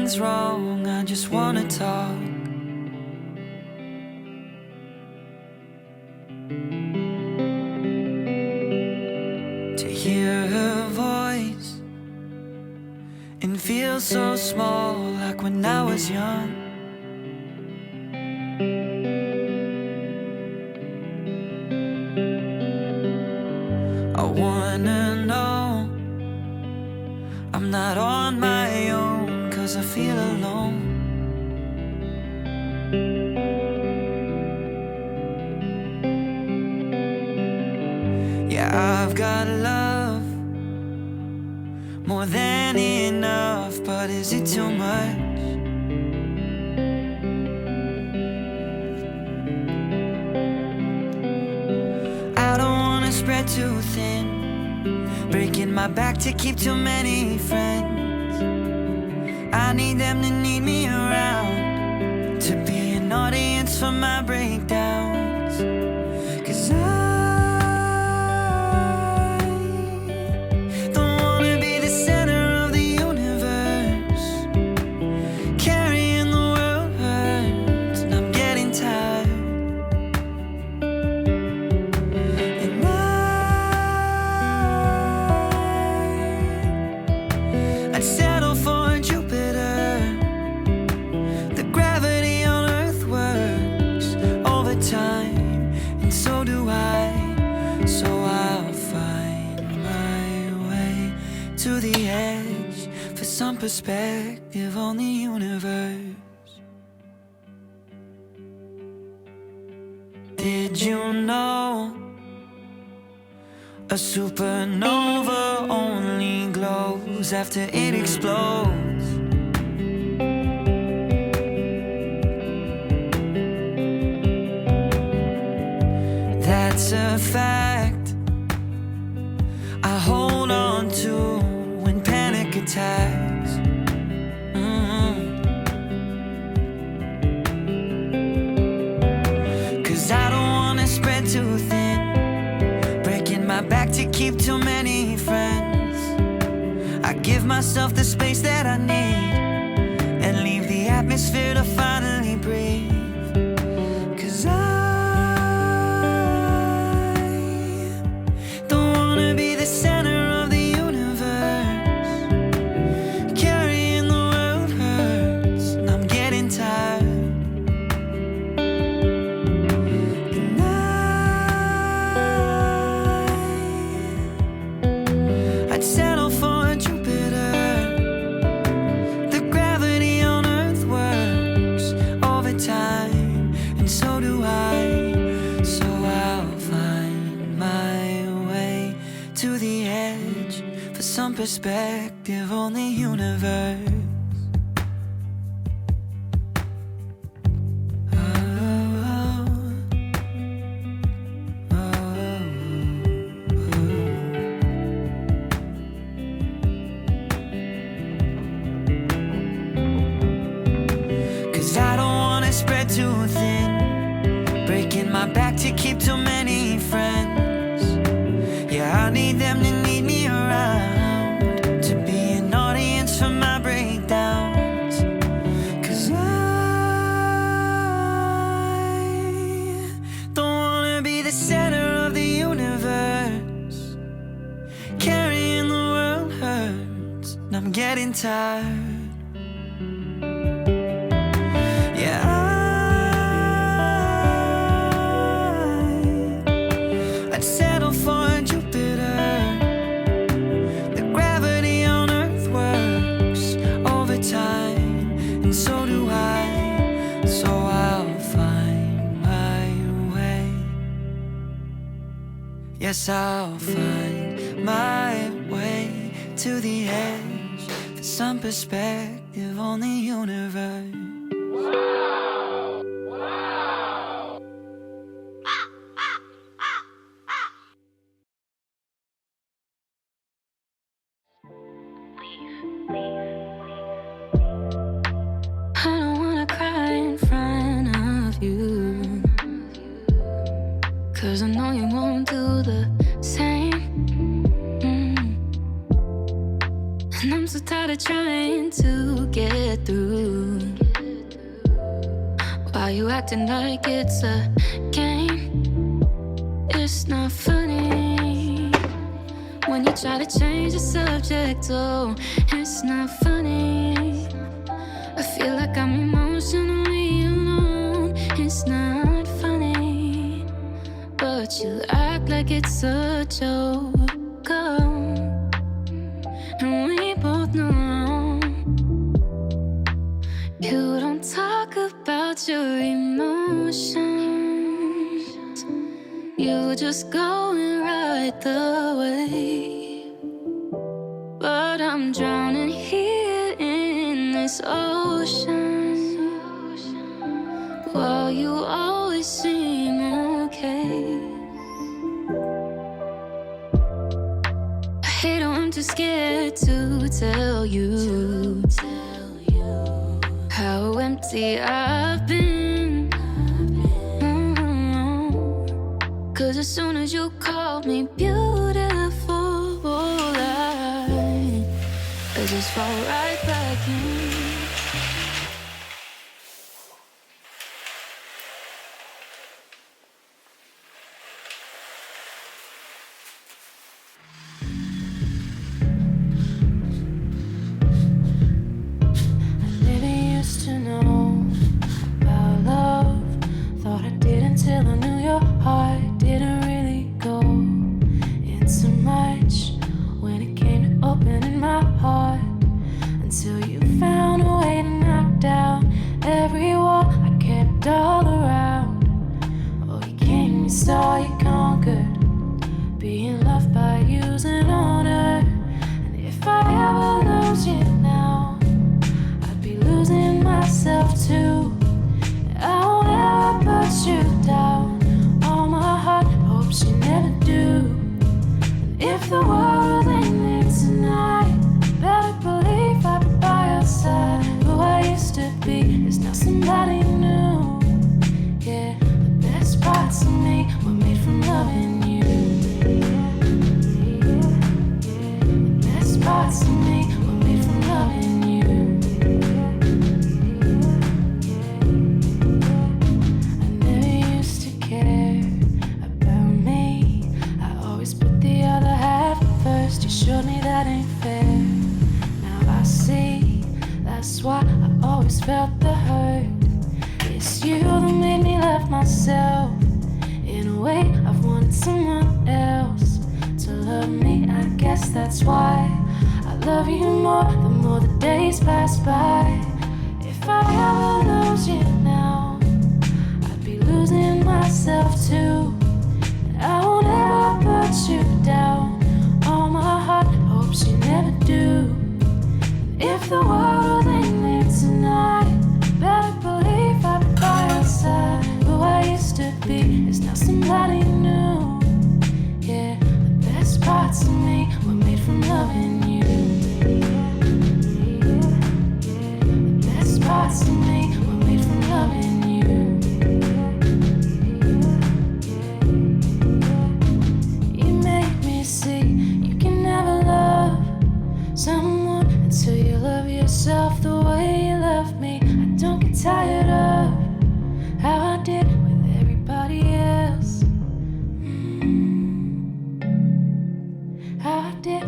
nothing's wrong, I just wanna talk. To hear her voice and feel so small, like when I was young. I wanna know I'm not on my own, 'cause I feel alone. Yeah, I've got love, more than enough, but is it too much? I don't wanna spread too thin, breaking my back to keep too many friends. I need them to need me around, to be an audience for my breakdowns. 'Cause I don't wanna be the center of the universe. Carrying the world hurts, and I'm getting tired. And I'd settle for Jupiter. The gravity on Earth works overtime, and so do I. So I'll find my way to the edge for some perspective on the universe. Did you know a supernova only glows after it explodes? That's a fact I hold on to when panic attacks. Cause I don't wanna spread too thin, breaking my back to keep too many friends. I give myself the space that I need, and leave the atmosphere to finally breathe. Cause I don't wanna be the center of the universe. Carrying the world hurts, and I'm getting tired. And I'd settle for Jupiter. The gravity on Earth works overtime, and so do I. So I'll find my way to the edge for some perspective on the universe. Cause I don't wanna spread too thin, breaking my back to keep too many friends. Yeah, I need them to need me around, to be an audience for my breakdowns. Cause I don't wanna be the center of the universe. Carrying the world hurts, and I'm getting tired. Yeah, I'd settle for Jupiter. The gravity on Earth works overtime, and so do I. So I'll find my way. Yes, I'll find my way to the edge for some perspective on the universe. I don't wanna cry in front of you, 'cause I know you won't do the same. And I'm so tired of trying to get through. Why you acting like it's a game? It's not funny when you try to change the subject. Oh, it's not funny. I feel like I'm emotionally alone. It's not funny, but you act like it's a joke. Oh, and we both know you don't talk about your emotions. You just going right the way. But I'm drowning here in this ocean, while you always seem okay. I hate how I'm too scared to tell you how empty I've been. Cause as soon as you called me beautiful, I just fall right back in. Till I knew your heart didn't really go into much when it came to opening my heart, until you found a way to knock down every wall I kept all around. Oh, you came, you saw, you conquered, being loved by you's an honor. And if I ever lose you now, I'd be losing myself too. I won't ever put you down. All my heart hopes you never do. And if the world ain't ending tonight, better believe I'll be by your side. Who I used to be is now somebody new. Yeah, the best parts of me were made from loving you. The best parts of me were made from loving you. You showed me that ain't fair. Now I see, that's why I always felt the hurt. It's you that made me love myself. In a way, I've wanted someone else to love me. I guess that's why I love you more the more the days pass by. If I ever lose you now, I'd be losing myself too. And I won't ever put you down. All my heart hopes you never do. And if the world ain't ending tonight, better believe I'll be by your side. Who I used to be is now somebody new. Yeah, the best parts of me were made from loving you. The best parts of me were made from loving you. You make me see someone until you love yourself the way you love me. I don't get tired of how I did with everybody else. How I did